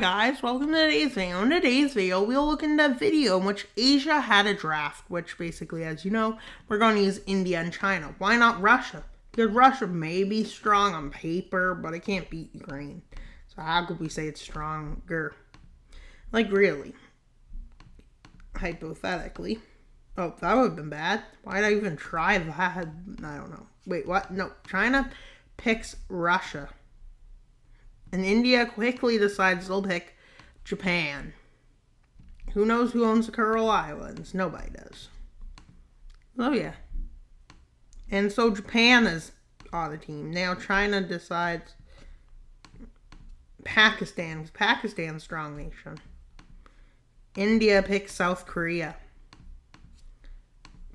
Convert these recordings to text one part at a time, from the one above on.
Guys, welcome to today's video. In today's video, we'll look into a video in which Asia had a draft, which basically, as you know, we're going to use India and China. Why not Russia? Because Russia may be strong on paper, but it can't beat Ukraine. So how could we say it's stronger? Like, really. Hypothetically. Oh, that would have been bad. Why'd I even try that? I don't know. Wait, what? No, China picks Russia. And India quickly decides they'll pick Japan. Who knows who owns the Kuril Islands? Nobody does. Oh, yeah. And so Japan is on the team. Now China decides Pakistan, because Pakistan's a strong nation. India picks South Korea.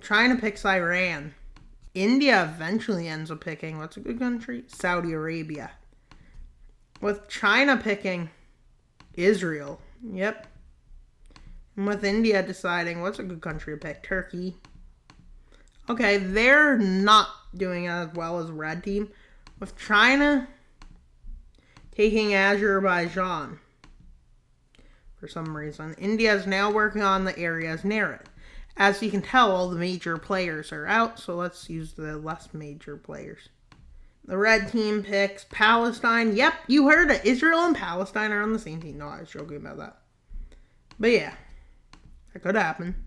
China picks Iran. India eventually ends up picking, what's a good country? Saudi Arabia. With China picking Israel. Yep. And with India deciding what's a good country to pick? Turkey. Okay, they're not doing as well as Red Team. With China taking Azerbaijan. For some reason. India is now working on the area's narrative. As you can tell, all the major players are out, so let's use the less major players. The Red Team picks Palestine. Yep, you heard it. Israel and Palestine are on the same team. No, I was joking about that. But yeah, that could happen.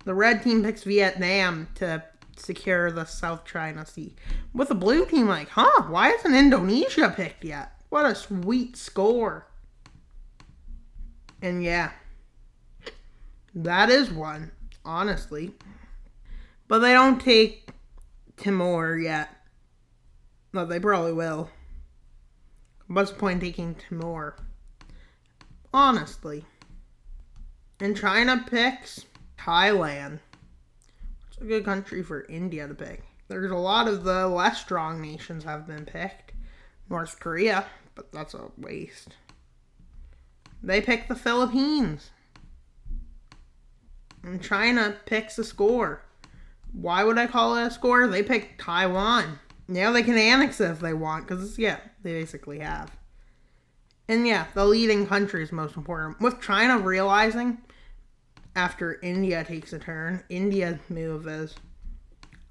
The Red Team picks Vietnam to secure the South China Sea. With the Blue Team like, why isn't Indonesia picked yet? What a sweet score. And yeah, that is one, honestly. But they don't take Timor yet. No, they probably will. What's the point in taking Timor? Honestly. And China picks Thailand. It's a good country for India to pick. There's a lot of the less strong nations have been picked. North Korea, but that's a waste. They pick the Philippines. And China picks a score. Why would I call it a score? They picked Taiwan. Now they can annex it if they want, because, yeah, they basically have. And, yeah, the leading country is most important. With China realizing, after India takes a turn, India's move is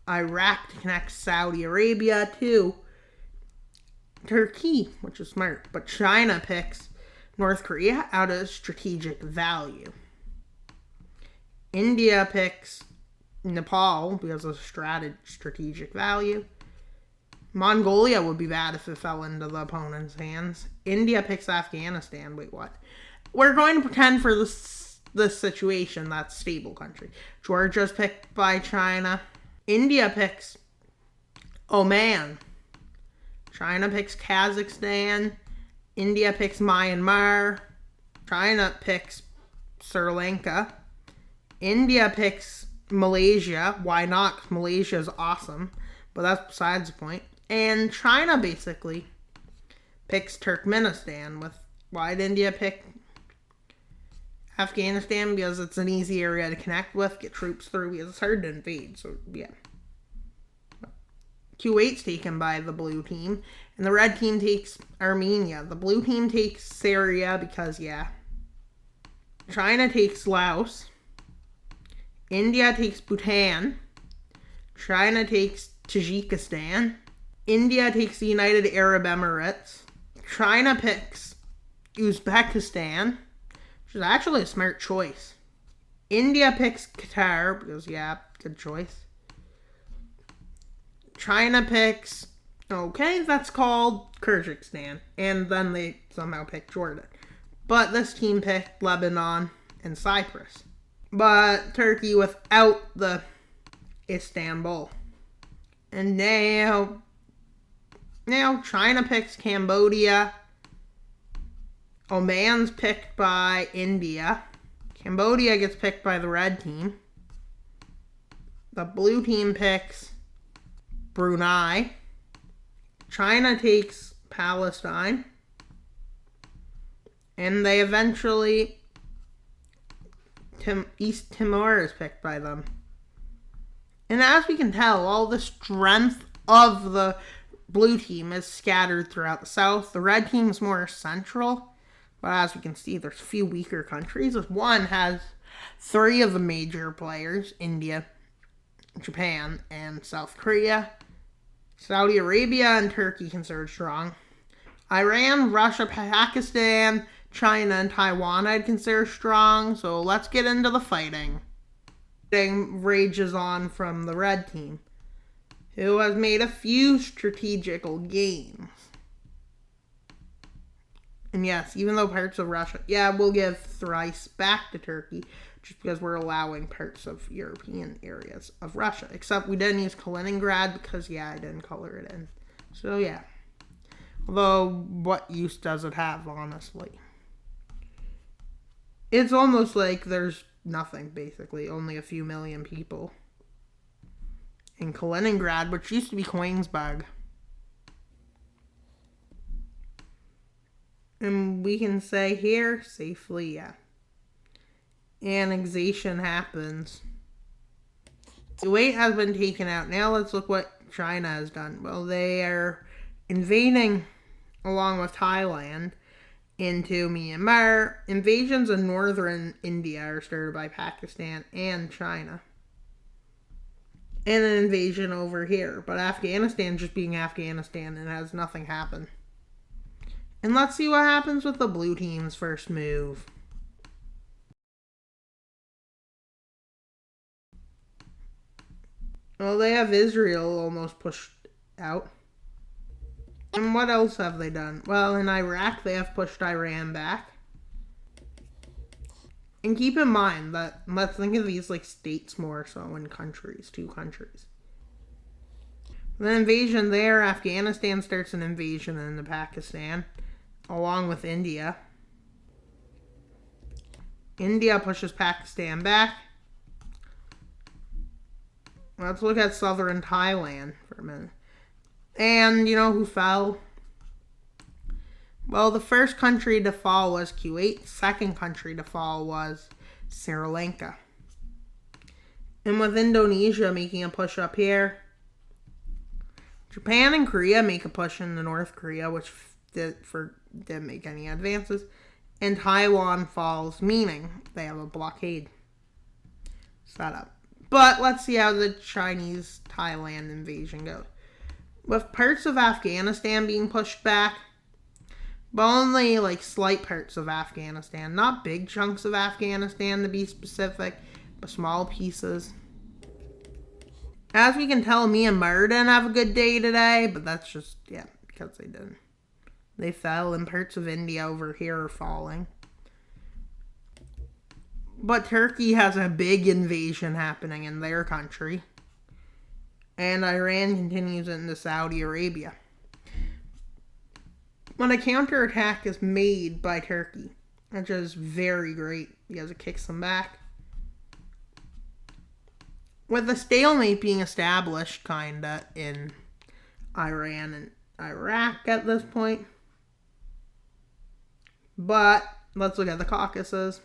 Iraq to connect Saudi Arabia to Turkey, which is smart. But China picks North Korea out of strategic value. India picks Nepal because of strategic value. Mongolia would be bad if it fell into the opponent's hands. India picks Afghanistan. Wait, what? We're going to pretend for this situation that's stable country. Georgia's picked by China. India picks Oman. China picks Kazakhstan. India picks Myanmar. China picks Sri Lanka. India picks Malaysia. Why not? 'Cause Malaysia is awesome. But that's besides the point. And China basically picks Turkmenistan. Why did India pick Afghanistan? Because it's an easy area to connect with, get troops through, because it's hard to invade. So, yeah. Kuwait's taken by the Blue Team. And the Red Team takes Armenia. The Blue Team takes Syria because, yeah. China takes Laos. India takes Bhutan. China takes Tajikistan. India takes the United Arab Emirates. China picks Uzbekistan, which is actually a smart choice. India picks Qatar, because, yeah, good choice. China picks, okay, that's called Kyrgyzstan. And then they somehow picked Jordan. But this team picked Lebanon and Cyprus. But Turkey without the Istanbul. And now China picks Cambodia. Oman's picked by India. Cambodia gets picked by the Red Team. The Blue Team picks Brunei. China takes Palestine. And they eventually... East Timor is picked by them. And as we can tell, all the strength of the blue team is scattered throughout the south. The red team is more central. But as we can see, there's a few weaker countries. This one has 3 of the major players: India, Japan, and South Korea. Saudi Arabia and Turkey considered strong. Iran, Russia, Pakistan, China, and Taiwan I'd consider strong. So let's get into the fighting. Rages on from the red team, who has made a few strategical gains. And yes, even though parts of Russia, we'll give Thrice back to Turkey just because we're allowing parts of European areas of Russia. Except we didn't use Kaliningrad because, I didn't color it in. So, yeah. Although, what use does it have, honestly? It's almost like there's nothing, basically. Only a few million people in Kaliningrad, which used to be Koenigsberg. And we can say here, safely, annexation happens. Kuwait has been taken out. Now let's look what China has done. Well, they are invading, along with Thailand, into Myanmar. Invasions in northern India are started by Pakistan and China. And an invasion over here. But Afghanistan just being Afghanistan and has nothing happen. And let's see what happens with the blue team's first move. Well, they have Israel almost pushed out. And what else have they done? Well, in Iraq, they have pushed Iran back. And keep in mind that, let's think of these like states more so in countries, 2 countries. The invasion there, Afghanistan starts an invasion into Pakistan, along with India. India pushes Pakistan back. Let's look at southern Thailand for a minute. And you know who fell? Well, the first country to fall was Kuwait. Second country to fall was Sri Lanka. And with Indonesia making a push up here, Japan and Korea make a push into North Korea, which didn't make any advances. And Taiwan falls, meaning they have a blockade set up. But let's see how the Chinese-Thailand invasion goes. With parts of Afghanistan being pushed back, but only like slight parts of Afghanistan. Not big chunks of Afghanistan to be specific, but small pieces. As we can tell, Myanmar didn't have a good day today, but that's just, because they didn't. They fell, and parts of India over here are falling. But Turkey has a big invasion happening in their country. And Iran continues into Saudi Arabia. When a counterattack is made by Turkey, which is very great because it kicks them back. With a stalemate being established, kinda, in Iran and Iraq at this point. But let's look at the Caucasus.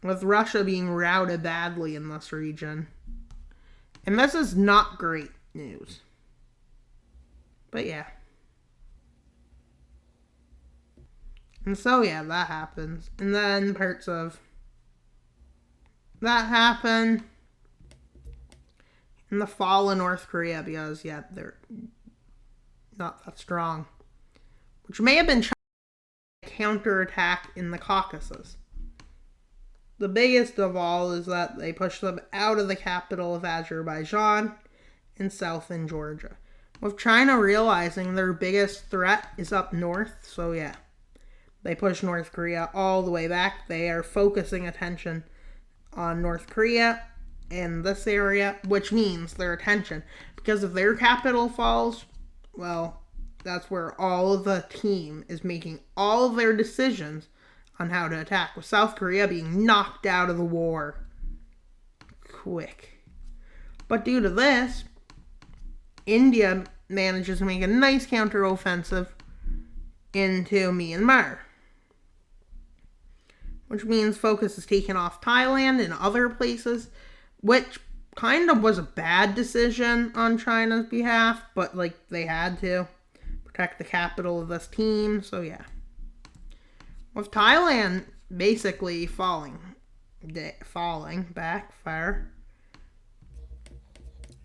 With Russia being routed badly in this region. And this is not great news. But And so that happens. And then parts of that happen. And the fall of North Korea because, they're not that strong. Which may have been a counterattack in the Caucasus. The biggest of all is that they pushed them out of the capital of Azerbaijan and south in Georgia. With China realizing their biggest threat is up north, so they push North Korea all the way back. They are focusing attention on North Korea and this area, which means their attention. Because if their capital falls, well, that's where all of the team is making all of their decisions on how to attack, with South Korea being knocked out of the war quick. But due to this, India manages to make a nice counteroffensive into Myanmar. Which means focus is taken off Thailand and other places, which kind of was a bad decision on China's behalf, but they had to protect the capital of this team, so With Thailand basically falling backfire.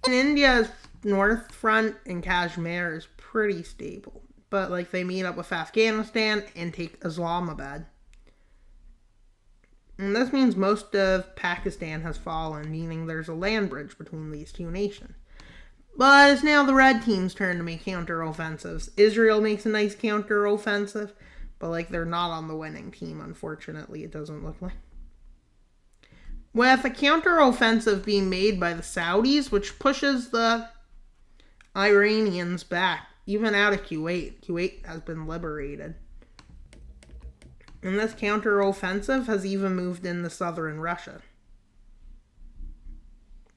And India's north front in Kashmir is pretty stable. But like they meet up with Afghanistan and take Islamabad. And this means most of Pakistan has fallen, meaning there's a land bridge between these two nations. But it's now the red team's turn to make counteroffensives. Israel makes a nice counteroffensive, but like they're not on the winning team, unfortunately, it doesn't look like. With a counteroffensive being made by the Saudis, which pushes the Iranians back, even out of Kuwait. Kuwait has been liberated. And this counteroffensive has even moved into southern Russia.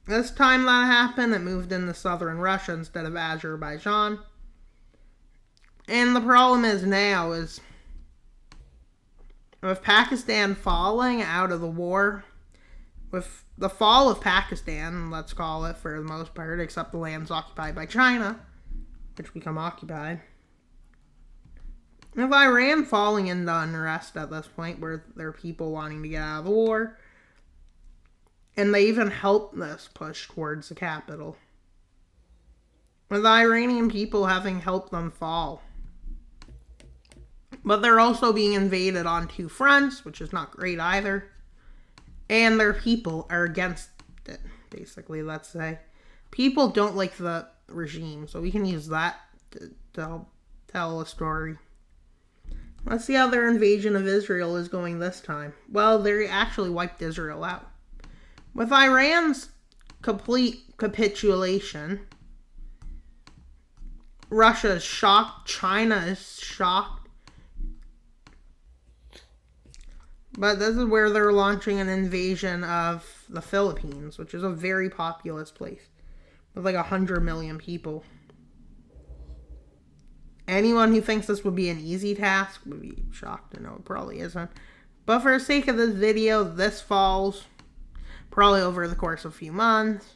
This time that happened, it moved into southern Russia instead of Azerbaijan. And the problem is now is with Pakistan falling out of the war, with the fall of Pakistan, let's call it for the most part, except the lands occupied by China, which become occupied. With Iran falling into unrest at this point, where there are people wanting to get out of the war, and they even helped this push towards the capital. With the Iranian people having helped them fall. But they're also being invaded on two fronts, which is not great either. And their people are against it, basically, let's say. People don't like the regime, so we can use that to tell a story. Let's see how their invasion of Israel is going this time. Well, they actually wiped Israel out. With Iran's complete capitulation, Russia is shocked, China is shocked. But this is where they're launching an invasion of the Philippines, which is a very populous place with like 100 million people. Anyone who thinks this would be an easy task would be shocked to know it probably isn't. But for the sake of this video, this falls probably over the course of a few months.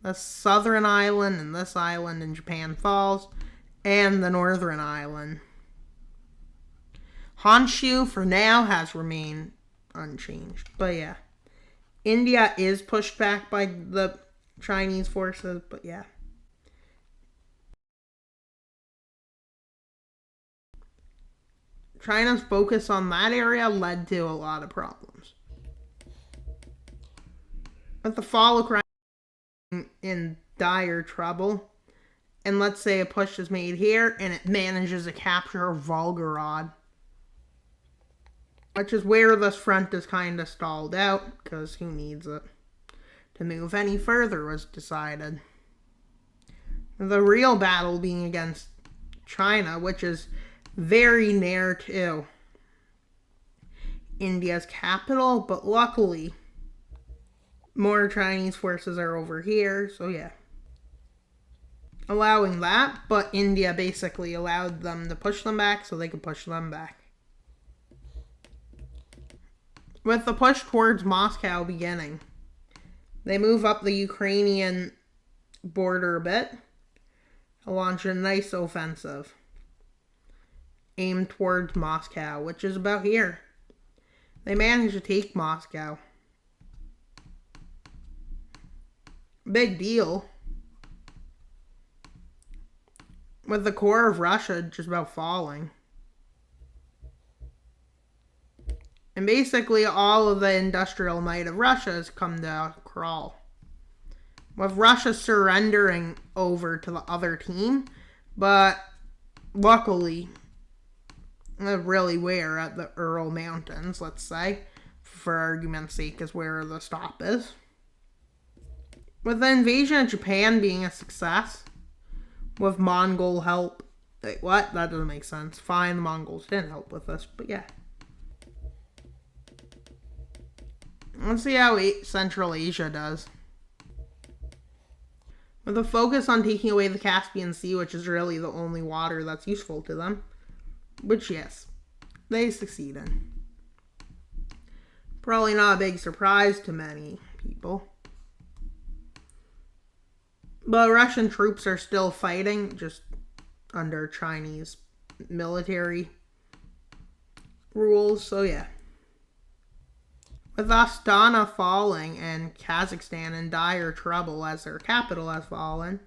The southern island and this island in Japan falls, and the northern island. Honshu, for now, has remained unchanged. But yeah, India is pushed back by the Chinese forces, but yeah. China's focus on that area led to a lot of problems. With the fall of Ukraine in dire trouble, and let's say a push is made here, and it manages to capture Volgorod, which is where this front is kind of stalled out, because who needs it? To move any further was decided. The real battle being against China, which is very near to India's capital, but luckily more Chinese forces are over here, so yeah. Allowing that, but India basically allowed them to push them back so they could push them back. With the push towards Moscow beginning, they move up the Ukrainian border a bit to launch a nice offensive aimed towards Moscow, which is about here. They managed to take Moscow. Big deal. With the core of Russia just about falling. And basically all of the industrial might of Russia has come to a crawl. With Russia surrendering over to the other team, but luckily, really where at the Ural Mountains, let's say, for argument's sake, is where the stop is. With the invasion of Japan being a success, with Mongol help. Wait, what? That doesn't make sense. Fine, the Mongols didn't help with this, but yeah. Let's see how Central Asia does. With a focus on taking away the Caspian Sea, which is really the only water that's useful to them. Which, yes, they succeed in. Probably not a big surprise to many people. But Russian troops are still fighting, just under Chinese military rules, so yeah. With Astana falling and Kazakhstan in dire trouble as their capital has fallen,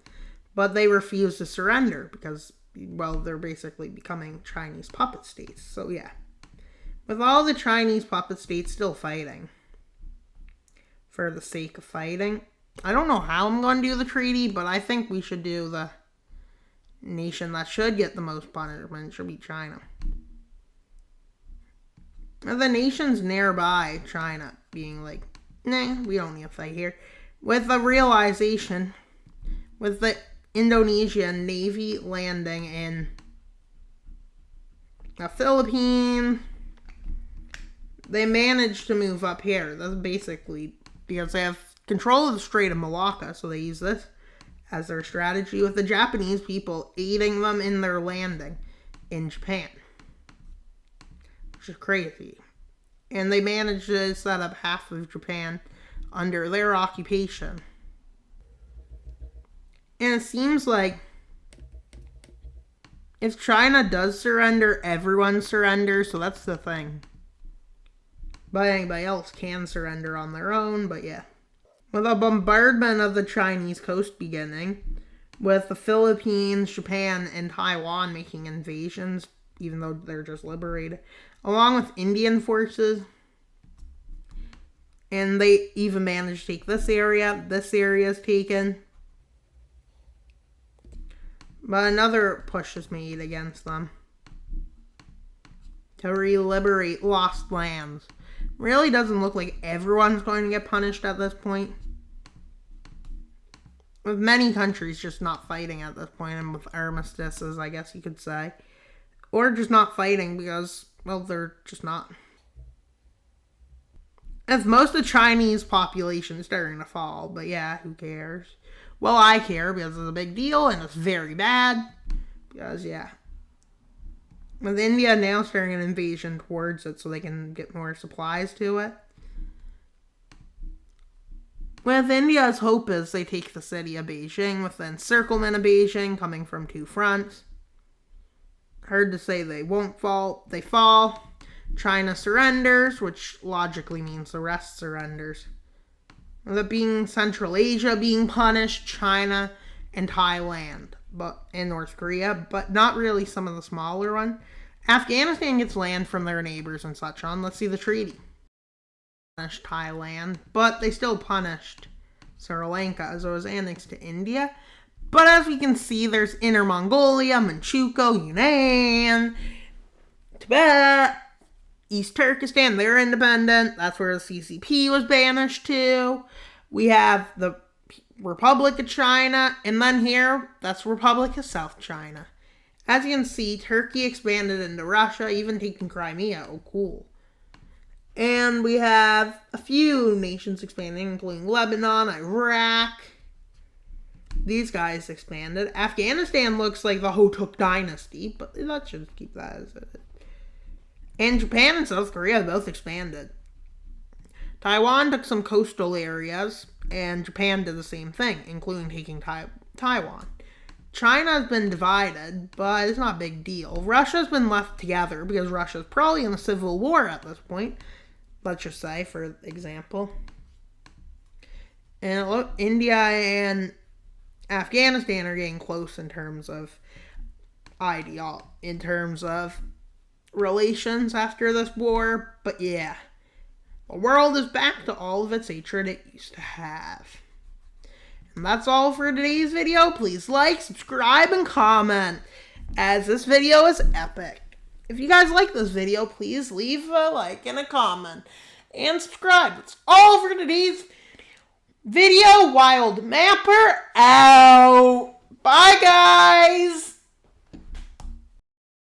but they refuse to surrender because, well, they're basically becoming Chinese puppet states, so yeah. With all the Chinese puppet states still fighting for the sake of fighting, I don't know how I'm going to do the treaty, but I think we should do the nation that should get the most punishment. It should be China. The nations nearby, China, being like, nah, we don't need to fight here. With the realization, with the Indonesian Navy landing in the Philippines, they managed to move up here. That's basically because they have control of the Strait of Malacca, so they use this as their strategy, with the Japanese people aiding them in their landing in Japan, which is crazy. And they managed to set up half of Japan under their occupation. And it seems like if China does surrender, everyone surrenders, so that's the thing. But anybody else can surrender on their own, but yeah. With a bombardment of the Chinese coast beginning, with the Philippines, Japan, and Taiwan making invasions, even though they're just liberated, along with Indian forces. And they even managed to take this area. This area is taken. But another push is made against them to re-liberate lost lands. Really doesn't look like everyone's going to get punished at this point. With many countries just not fighting at this point, and with armistices, I guess you could say. Or just not fighting because, well, they're just not. As most of the Chinese population is starting to fall, but yeah, who cares? Well, I care because it's a big deal and it's very bad. Because, yeah. With India now starting an invasion towards it so they can get more supplies to it. With India's hope is they take the city of Beijing with the encirclement of Beijing coming from two fronts. Hard to say they won't fall. They fall. China surrenders, which logically means the rest surrenders. With it being Central Asia being punished, China and Thailand, and North Korea, but not really some of the smaller ones. Afghanistan gets land from their neighbors and such on. Let's see the treaty. Punished Thailand, but they still punished Sri Lanka as it was annexed to India. But as we can see, there's Inner Mongolia, Manchukuo, Yunnan, Tibet, East Turkestan, they're independent. That's where the CCP was banished to. We have the Republic of China, and then here, that's Republic of South China. As you can see, Turkey expanded into Russia, even taking Crimea. Oh, cool. And we have a few nations expanding, including Lebanon, Iraq. These guys expanded. Afghanistan looks like the Hotuk dynasty, but let's just keep that as it is. And Japan and South Korea both expanded. Taiwan took some coastal areas, and Japan did the same thing, including taking Taiwan. China has been divided, but it's not a big deal. Russia's been left together because Russia's probably in a civil war at this point. Let's just say, for example. And look, India and Afghanistan are getting close in terms of in terms of relations after this war. But yeah, the world is back to all of its hatred it used to have. And that's all for today's video. Please like, subscribe, and comment, as this video is epic. If you guys like this video, please leave a like and a comment. And subscribe. That's all for today's video. Wild Mapper out. Bye, guys.